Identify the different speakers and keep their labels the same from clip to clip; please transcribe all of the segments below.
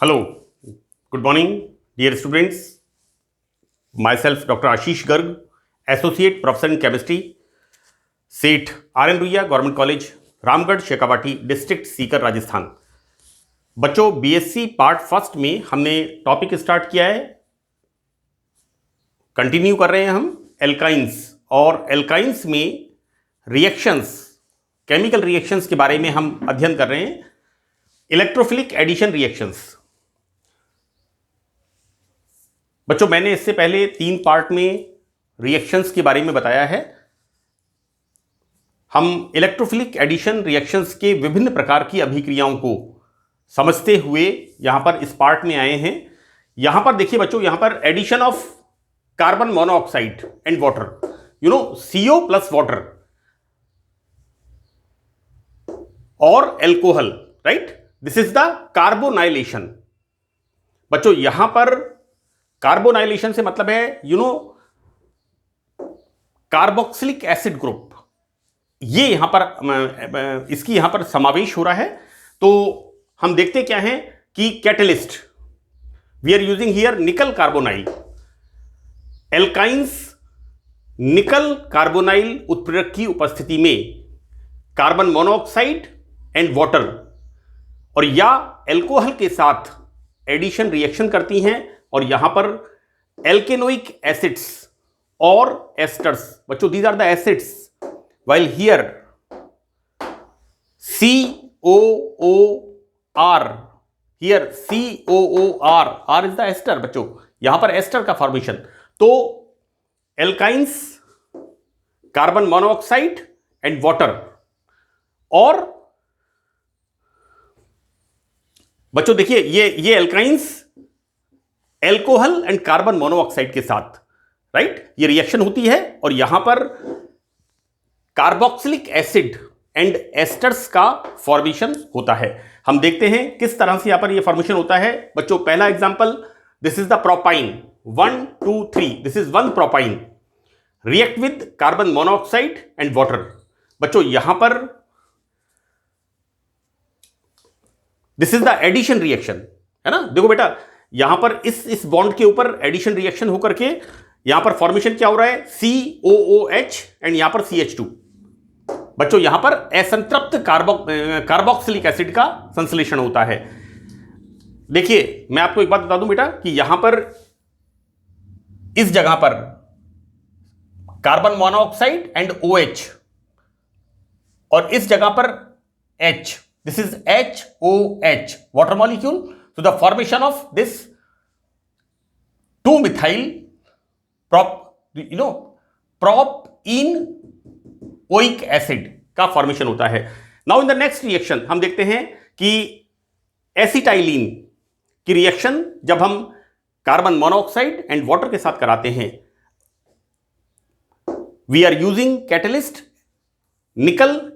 Speaker 1: Hello, good morning, dear students. Myself, Dr. Ashish Garg, Associate Professor in Chemistry, Seth R N Ruia government college, Ramgarh, Shekhawati district, Sikar, Rajasthan. बच्चों, BSc part first में हमने topic start किया है, continue कर रहे हैं हम एल्काइंस। और एल्काइंस में रिएक्शंस, केमिकल रिएक्शंस के बारे में हम अध्ययन कर रहे हैं। Electrophilic addition reactions. बच्चों, मैंने इससे पहले 3 पार्ट में रिएक्शंस के बारे में बताया है। हम इलेक्ट्रोफिलिक एडिशन रिएक्शंस के विभिन्न प्रकार की अभिक्रियाओं को समझते हुए यहां पर इस पार्ट में आए हैं। यहां पर देखिए बच्चों, यहां पर addition of carbon monoxide and water, CO plus water और alcohol, right. This is the carbonylation. बच्चों, यहां पर कार्बोनाइलेशन से मतलब है कार्बोक्सिलिक एसिड ग्रुप, ये यहां पर इसकी यहां पर समावेश हो रहा है। तो हम देखते क्या है कि catalyst, we are using here nickel carbonyl. Alkynes nickel carbonyl उत्प्रेरक की उपस्थिति में कार्बन मोनोऑक्साइड एंड वाटर और या एल्कोहल के साथ एडिशन रिएक्शन करती हैं और यहां पर एल्केनोइक एसिड्स और एस्टर्स, बच्चों these are the acids, while here COOR, here COOR, R is the ester। बच्चों यहां पर एस्टर का फॉर्मेशन। तो alkynes, carbon monoxide and water, और बच्चों देखिए ये alkynes alcohol and carbon monoxide के साथ, राइट, ये रिएक्शन होती है और यहां पर कार्बोक्सिलिक एसिड एंड एस्टर्स का फॉर्मेशन होता है। हम देखते हैं किस तरह से यहां पर यह फॉर्मेशन होता है। बच्चों, पहला example, this is the propyne 1 2 3, this is 1 propyne react with carbon monoxide and water. बच्चों यहां पर this is the addition reaction, है ना। देखो बेटा, यहां पर इस बॉन्ड के ऊपर एडिशन रिएक्शन होकर के यहां पर फॉर्मेशन क्या हो रहा है, COOH एंड यहां पर CH2। बच्चों यहां पर असंतृप्त कार्बोक्सिलिक एसिड का संश्लेषण होता है। देखिए मैं आपको एक बात बता दूं बेटा कि यहां पर इस जगह पर कार्बन मोनोऑक्साइड एंड OH और इस जगह पर H, this is HOH water molecule. तो the formation of this 2 methyl propenoic acid का फॉर्मेशन होता है। Now in the next reaction हम देखते हैं कि एसिटाइलिन की रिएक्शन जब हम कार्बन मोनोऑक्साइड एंड वाटर के साथ कराते हैं, we are using catalyst nickel,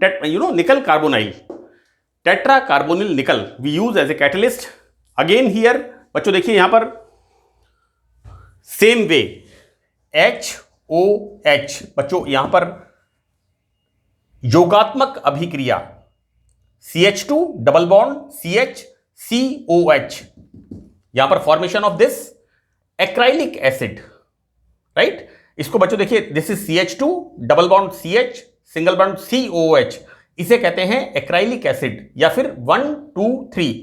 Speaker 1: nickel carbonyl, tetra carbonyl nickel we use as a catalyst. Again here बच्चों देखिए यहां पर सेम वे HOH, बच्चों यहां पर योगात्मक अभिक्रिया CH2 double bond CH COH, यहां पर formation of this acrylic acid, right. इसको बच्चों देखिए, this is CH2 double bond CH single bond COH, इसे कहते हैं एक्राइलिक एसिड या फिर 1 2 3,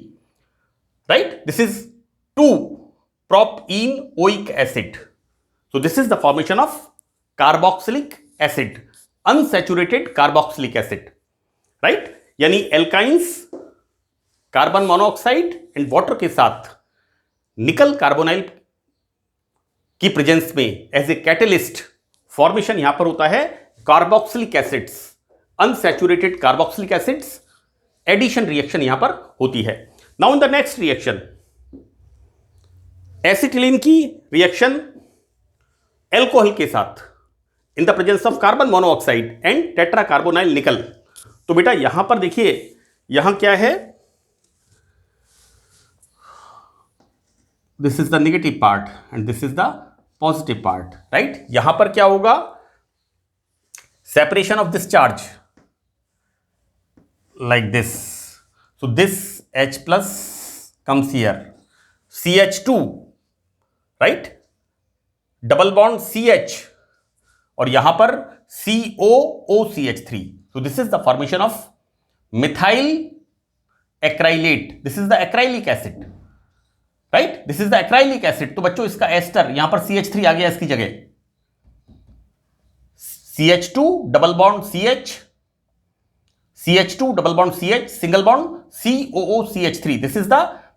Speaker 1: right. This is 2 propenoic acid. So this is the formation of carboxylic acid, unsaturated carboxylic acid, right। यानी alkynes carbon monoxide and water के साथ निकल carbonyl की प्रेजेंस में एज ए कैटलिस्ट फॉर्मेशन यहां पर होता है carboxylic acids, unsaturated carboxylic acids, addition reaction यहां पर होती है। Now in the next reaction, acetylene की रिएक्शन एल्कोहल के साथ in the presence of carbon monoxide and tetra carbonyl nickel. तो बेटा यहां पर देखिए, यहां क्या है, this is the negative part and this is the positive part, right. यहां पर क्या होगा, separation of this charge like this. So this H plus comes here, CH2, right, double bond CH, और यहां पर COOCH3. So this is the formation of methyl acrylate. This is the acrylic acid, right? This is the acrylic acid. तो बच्चों इसका ester, यहां पर CH3 आ गया इसकी जगह, CH2 double bond CH, CH2 double bond CH, single bond COOCH3. This is the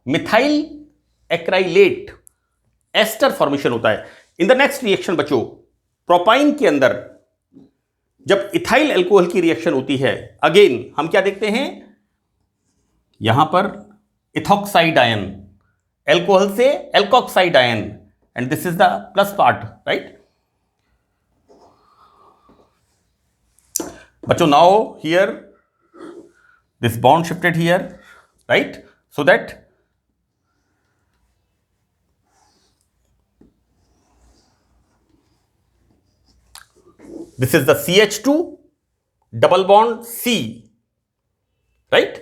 Speaker 1: methyl acrylate, ester formation होता है. इन द नेक्स्ट रिएक्शन बच्चों, प्रोपाइन के अंदर जब इथाइल अल्कोहल की रिएक्शन होती है, अगेन हम क्या देखते हैं, यहां पर इथॉक्साइड आयन, अल्कोहल से alkoxide ion, and this is the plus part, right बच्चों. Now here this bond shifted here, right, so that this is the CH2 double bond C, right,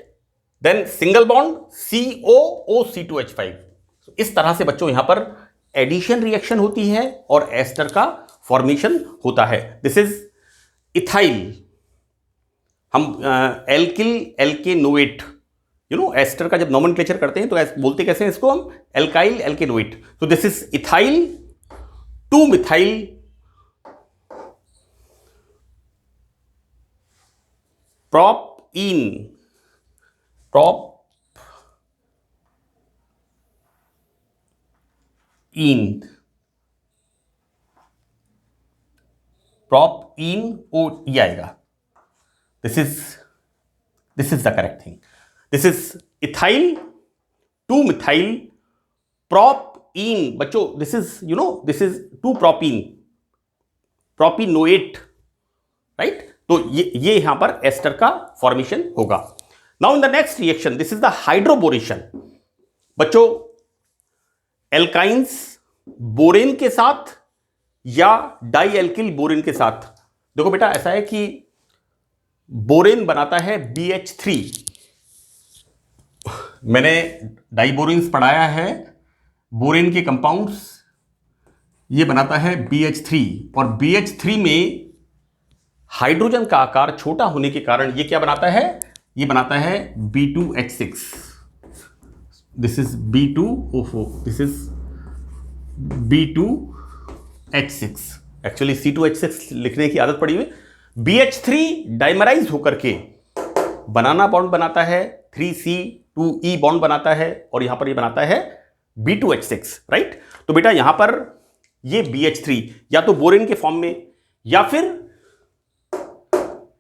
Speaker 1: then single bond COOC2H5. so, इस तरह से बच्चों यहां पर addition reaction होती है और एस्टर का फॉर्मेशन होता है. दिस इज इथाइल, हम एल्किल एल्केनोएट, एस्टर का जब नोमेनक्लेचर करते हैं तो बोलते कैसे हैं इसको हम, एल्काइल एल्केनोएट. तो this is ethyl 2 methyl propene, ओ ये आएगा. This is the correct thing. This is ethyl 2 methyl propene. बच्चों this is this is 2 propene, propenoate, right? तो ये यहां पर एस्टर का फॉर्मेशन होगा. Now in the next reaction, this is the hydroboration. बच्चों एल्काइंस बोरेन के साथ या डाइएल्किल बोरेन के साथ. देखो बेटा ऐसा है कि बोरेन बनाता है BH3. मैंने डाइबोरेन्स पढ़ाया है, बोरेन के कंपाउंड्स, ये बनाता है BH3, और BH3 में हाइड्रोजन का आकार छोटा होने के कारण ये क्या बनाता है, ये बनाता है B2H6. This is B2O4, this is B2H6. Actually C2H6 लिखने की आदत पड़ी हुई. BH3 डाइमराइज होकर के बनाना बॉन्ड बनाता है, 3C2E बॉन्ड बनाता है, और यहां पर ये बनाता है B2H6, राइट. तो बेटा यहां पर ये BH3 या तो बोरेन के फॉर्म में या फिर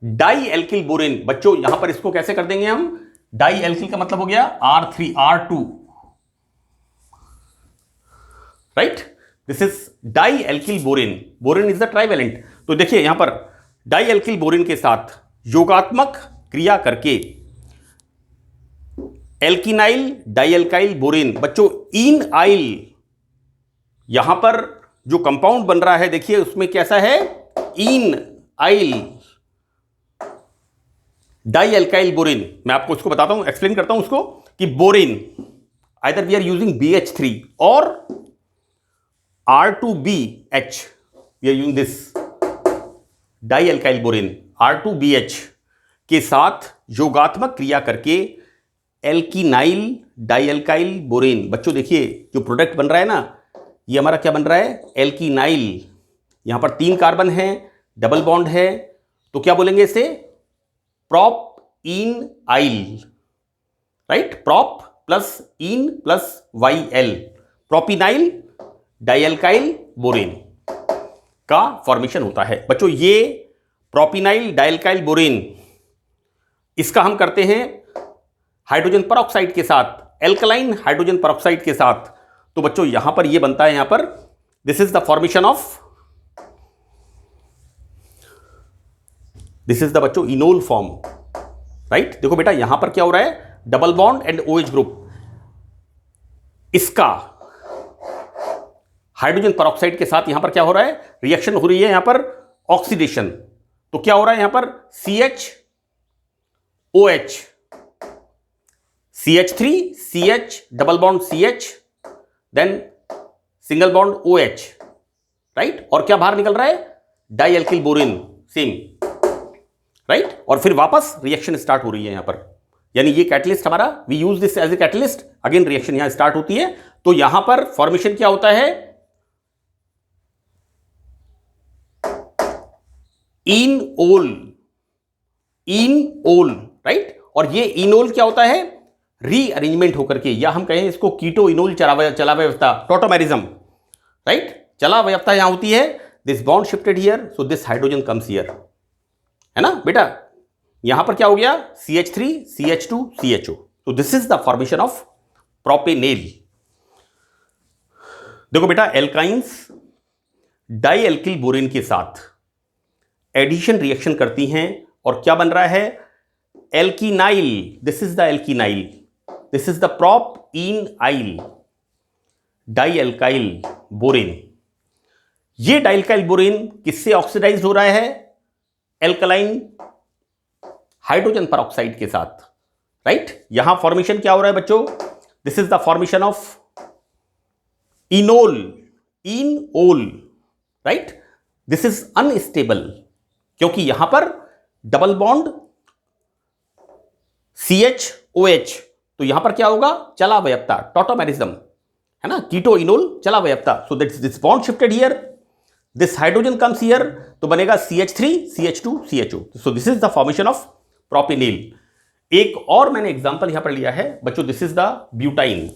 Speaker 1: डाई एल्किल बोरेन. बच्चों यहां पर इसको कैसे कर देंगे हम, डाई एल्किल का मतलब हो गया R3R2, right. This is dialkyl borane. Borane is the trivalent. तो देखिए यहां पर डाइएल्किल बोरेन के साथ योगात्मक क्रिया करके एल्किनाइल डाइएल्काइल बोरेन. बच्चों इन आइल, यहां पर जो कंपाउंड बन रहा है देखिए उसमें कैसा है, इन आइल डाइएल्काइल बोरेन. मैं आपको इसको बताता हूं, एक्सप्लेन करता हूं उसको, कि borane either we are using BH3 और R2BH, we are using this dialkyl borane R2BH के साथ योगात्मक क्रिया करके एल्किनाइल डाइएल्काइल बोरेन. बच्चों देखिए जो प्रोडक्ट बन रहा है ना, ये हमारा क्या बन रहा है, एल्किनाइल. यहां पर 3 कार्बन है, डबल बॉन्ड है, तो क्या बोलेंगे इसे, प्रोप-इन आइल, right. Prop plus in plus YL, propynyl डाइएल्काइल borane का फॉर्मेशन होता है. बच्चों ये प्रोपिनाइल डाइएल्काइल बोरेन, इसका हम करते हैं हाइड्रोजन परऑक्साइड के साथ, एल्कलाइन हाइड्रोजन परऑक्साइड के साथ. तो बच्चों यहां पर ये बनता है, यहां पर this is the formation of, this is the बच्चों इनोल फॉर्म, राइट. देखो बेटा यहां पर क्या हो रहा है, double bond and OH group, इसका हाइड्रोजन परऑक्साइड के साथ यहां पर क्या हो रहा है, रिएक्शन हो रही है, यहां पर ऑक्सीडेशन. तो क्या हो रहा है यहां पर, CHOH, CH3 CH double bond CH then single bond OH, right, और क्या बाहर निकल रहा है, dialkyl borane, same, right, और फिर वापस रिएक्शन स्टार्ट हो रही है यहां पर, यानी ये कैटलिस्ट हमारा, we use this as a catalyst, again reaction यहां स्टार्ट होती है। तो यहां पर फॉर्मेशन क्या होता है, इनओल, राइट, और ये इनोल क्या होता है, रीअरेंजमेंट होकर के, या हम कहें इसको कीटो इनोल चलावयवस्था, टोटोमेरिज्म, राइट, चलावयवस्था यहां होती है। This bond shifted here, so this hydrogen comes here, है ना बेटा, यहां पर क्या हो गया, CH3 CH2 CHO, तो this is the formation of propanal. देखो बेटा, एल्काइंस डाई एल्किल बोरेन के साथ एडिशन रिएक्शन करती हैं और क्या बन रहा है, alkenyl, this is the alkenyl, this is the propenyl dialkyl borane. ये डाई एल्काइल बोरेन किससे ऑक्सीडाइज हो रहा है, एल्कलाइन हाइड्रोजन परऑक्साइड के साथ, राइट। यहां फॉर्मेशन क्या हो रहा है बच्चों, this is the formation of enol, right, this is unstable, क्योंकि यहां पर डबल बॉन्ड CH-OH, तो यहां पर क्या होगा, चलावयवस्था, टोटोमेरिज्म, है ना, कीटो इनोल चलावयवस्था, so that this bond shifted here, this hydrogen comes here, तो बनेगा CH3 CH2 CHO, so this is the formation of propanal. एक और मैंने एग्जांपल यहां पर लिया है बच्चों, this is the butyne.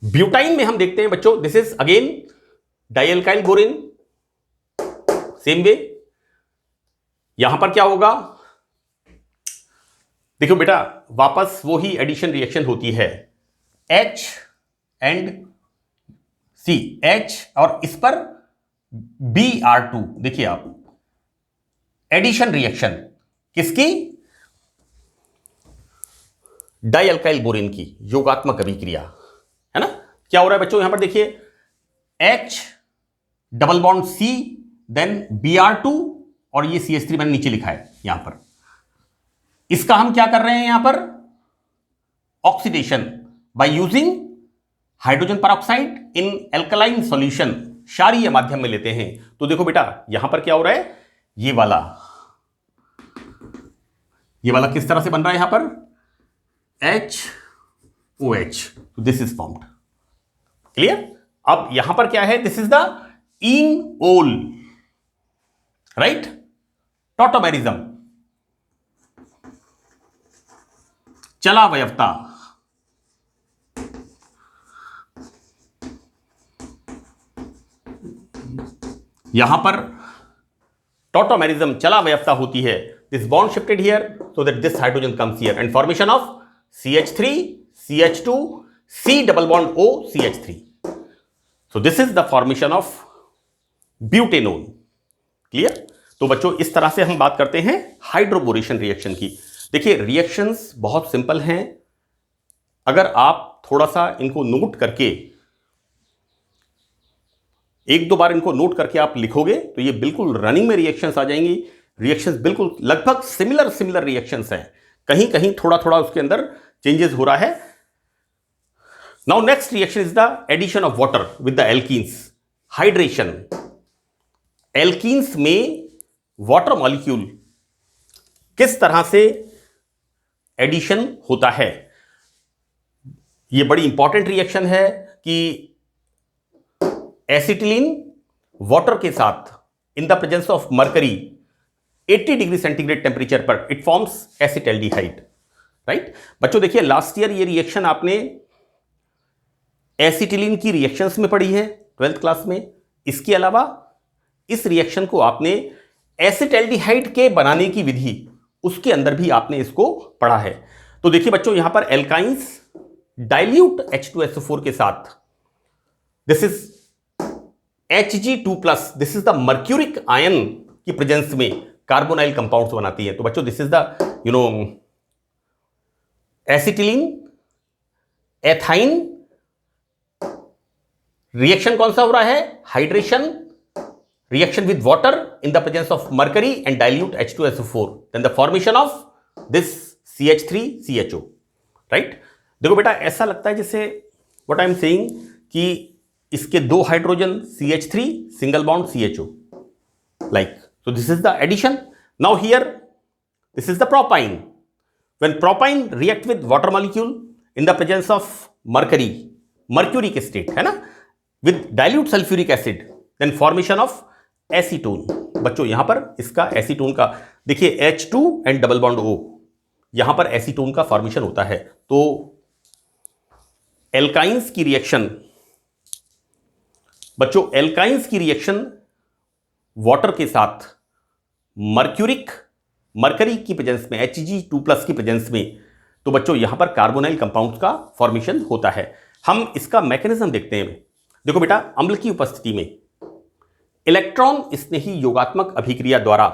Speaker 1: Butyne में हम देखते हैं बच्चों, this is again dialkyl borane, same way, यहां पर क्या होगा, देखो बेटा, वापस वो ही एडिशन रिएक्शन होती है, H एंड C, H और इस पर Br2, देखिए आप, एडिशन रिएक्शन किसकी, डाइएल्काइल बोरेन की योगात्मक अभिक्रिया, है ना। क्या हो रहा है बच्चों, यहां पर देखिए, H double bond C, then Br2, और ये CH3 मैंने नीचे लिखा है यहां पर, इसका हम क्या कर रहे हैं यहां पर, oxidation by using hydrogen peroxide in alkaline solution, क्षारीय माध्यम में लेते हैं। तो देखो बेटा, यहां पर क्या हो रहा है, ये वाला किस तरह से बन रहा है, यहां पर HOH, this is formed, clear. अब यहां पर क्या है, this is the enol, right, tautomerism, चलावयवस्था, यहां पर टोटोमेरिज्म चलावयवस्था होती है, this bond shifted here, so that this hydrogen comes here, and formation of CH3 CH2 C double bond O CH3, so this is the formation of butanol, clear. तो बच्चों, इस तरह से हम बात करते हैं हाइड्रोबोरेशन रिएक्शन की। देखिए, रिएक्शंस बहुत सिंपल हैं, अगर आप थोड़ा सा इनको नोट करके, एक दो बार इनको नोट करके आप लिखोगे तो ये बिल्कुल रनिंग में रिएक्शंस आ जाएंगी। रिएक्शंस बिल्कुल लगभग सिमिलर रिएक्शंस हैं, कहीं कहीं थोड़ा थोड़ा उसके अंदर चेंजेस हो रहा है। Now next reaction is the addition of water with the alkenes, hydration. Alkenes में वाटर मॉलिक्यूल किस तरह से एडिशन होता है, यह बड़ी इंपॉर्टेंट रिएक्शन है कि एसिटिलीन वाटर के साथ in the presence of mercury 80 degree centigrade temperature पर इट फॉर्म्स एसिटल्डिहाइड, राइट। बच्चों देखिए, लास्ट ईयर ये रिएक्शन आपने एसिटिलीन की रिएक्शंस में पढ़ी है 12th क्लास में। इसके अलावा इस रिएक्शन को आपने एसिटल्डिहाइड के बनाने की विधि, उसके अंदर भी आपने इसको पढ़ा है। तो देखिए बच्चों, यहां पर एल्काइंस डाइल्यूट H2SO4 के साथ, this is Hg2+, this is the mercuric ion की प्रेजेंस में कार्बोनाइल कंपाउंड्स बनाती है। तो बच्चों, this is the acetylene ethyne reaction कौन सा हो रहा है, hydration reaction with water in the presence of mercury and dilute H2SO4, then the formation of this CH3CHO, right। देखो बेटा, ऐसा लगता है जैसे व्हाट आई एम सेइंग कि इसके 2 hydrogen CH3 single bond CHO, like so this is the addition. Now here this is the propyne. When propyne react with water molecule in the presence of mercuric state है ना, with dilute sulfuric acid, then formation of acetone. बच्चों यहां पर इसका acetone का देखिए H2 and double bond O, यहां पर एसीटोन का फॉर्मेशन होता है. तो एल्काइंस की रिएक्शन, बच्चों एल्काइंस की रिएक्शन वाटर के साथ मरकरी की प्रेजेंस में, Hg2+ की प्रेजेंस में, तो बच्चों यहां पर कार्बोनाइल कंपाउंड्स का फॉर्मेशन होता है. हम इसका मैकेनिज्म देखते हैं. देखो बेटा, अम्ल की उपस्थिति में इलेक्ट्रॉन स्नेही योगात्मक अभिक्रिया द्वारा,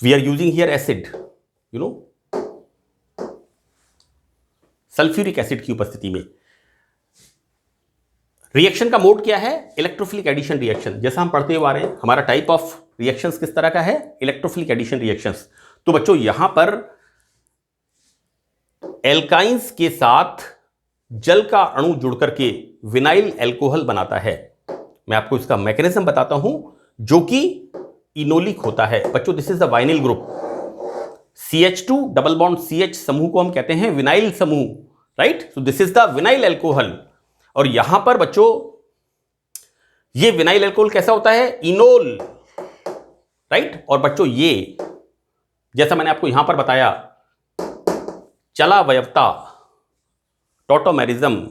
Speaker 1: we are using here acid, you know, sulphuric acid की उपस्थिति में रिएक्शन का मोड क्या है? Electrophilic addition reaction. जैसा हम पढ़ते हुए आ रहे हैं, हमारा टाइप ऑफ रिएक्शंस किस तरह का है? Electrophilic addition reactions. तो बच्चों यहां पर एल्काइंस के साथ जल का अणु जुड़ करके विनाइल एल्कोहल बनाता है. मैं आपको इसका मैकेनिज्म बताता हूं, जो कि इनोलिक होता है. बच्चों this is the vinyl group. CH2 double bond CH समूह को हम कहते हैं विनाइल समूह, right. So this is the vinyl alcohol. और यहां पर बच्चों ये विनाइल एल्कोहल कैसा होता है? Enol, right. और बच्चों ये जैसा मैंने आपको यहां पर बताया, चलावयवता, tautomerism,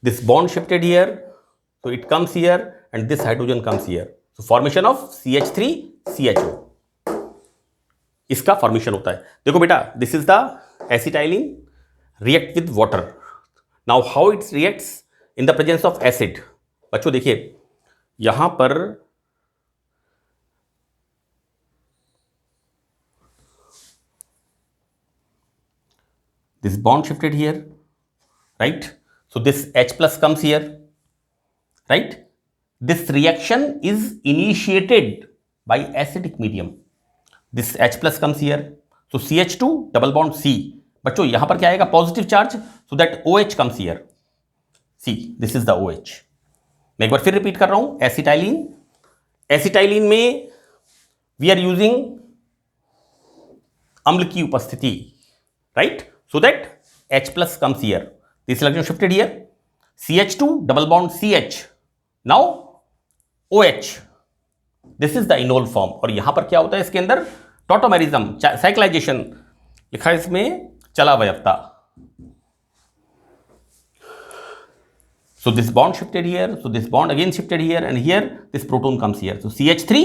Speaker 1: this bond shifted here, so it comes here and this hydrogen comes here, so formation of CH3 CHO, इसका फॉर्मेशन होता है. देखो बेटा, this is the acetylene react with water. Now how it reacts in the presence of acid. बच्चों देखिए यहां पर this bond shifted here, right. So this H+ comes here, right. This reaction is initiated by acidic medium. This H+ comes here, so CH2 double bond C. बच्चों यहां पर क्या आएगा? Positive charge, so that OH comes here. See, this is the OH. मैं एक बार फिर repeat कर रहा हूं. एसिटाइलिन में we are using अम्ल की उपस्थिति, right, so that H+ comes here. This electron shifted here, CH2 double bond CH. Now OH, this is the enol form. और यहां पर क्या होता है? इसके अंदर टॉटोमेरिज्म, साइक्लाइजेशन लिखा है इसमें, चलावयवता. So this bond shifted here, so this bond again shifted here, and here this proton comes here. So CH3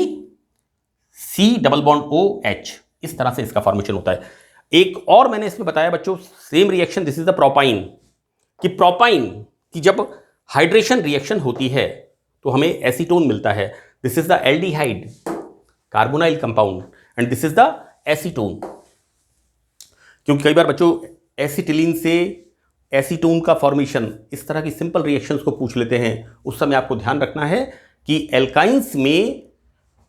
Speaker 1: C double bond OH, इस तरह से इसका फॉर्मेशन होता है. एक और मैंने इसमें बताया बच्चों, same reaction, this is the propyne, कि प्रोपाइन की जब हाइड्रेशन रिएक्शन होती है तो हमें एसीटोन मिलता है. This is the aldehyde carbonyl compound and this is the acetone. क्योंकि कई बार बच्चों एसिटिलीन से एसीटोन का फॉर्मेशन, इस तरह की सिंपल रिएक्शंस को पूछ लेते हैं. उस समय आपको ध्यान रखना है कि एल्काइंस में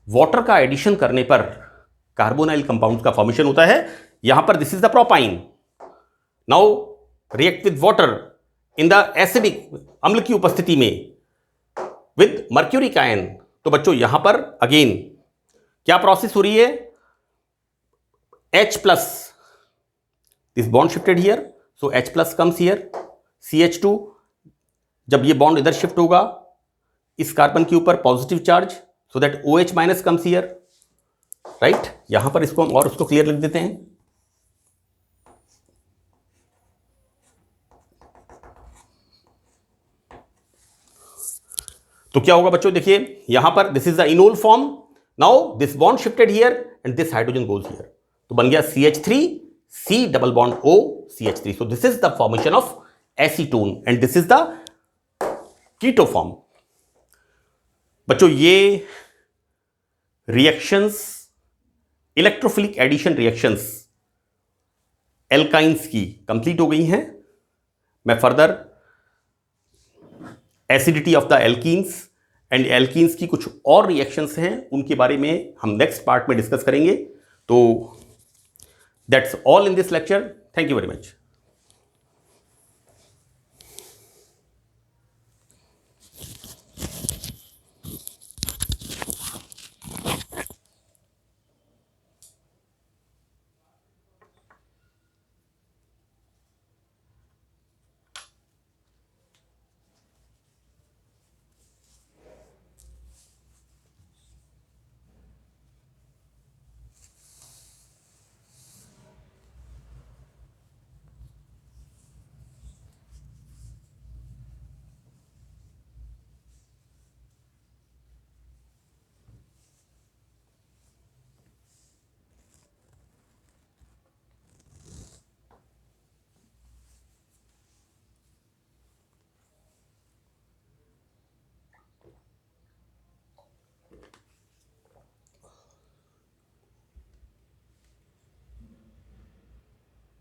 Speaker 1: वाटर का एडिशन करने पर कार्बोनाइल कंपाउंड का फॉर्मेशन होता है. यहां पर this is the propyne. Now react with water in the acidic, अम्ल की उपस्थिति में, विद मर्क्यूरिक आयन. तो बच्चों यहां पर अगेन क्या प्रोसेस हो रही है? H+, this bond shifted here, so H+ comes here, CH2, जब ये बॉन्ड इधर शिफ्ट होगा इस कार्बन के ऊपर positive charge, so that OH- comes here, right. यहां पर इसको हम और उसको क्लियर लिख देते हैं. तो क्या होगा बच्चों? देखिए यहां पर this is the enol form. Now this bond shifted here and this hydrogen goes here, तो बन गया CH3 C double bond O CH3. So this is the formation of acetone and this is the keto form. बच्चों ये reactions, electrophilic addition reactions alkynes की complete हो गई हैं. मैं further acidity of the alkenes and alkenes की कुछ और रिएक्शंस हैं, उनके बारे में हम नेक्स्ट पार्ट में डिस्कस करेंगे. तो that's all in this lecture. Thank you very much.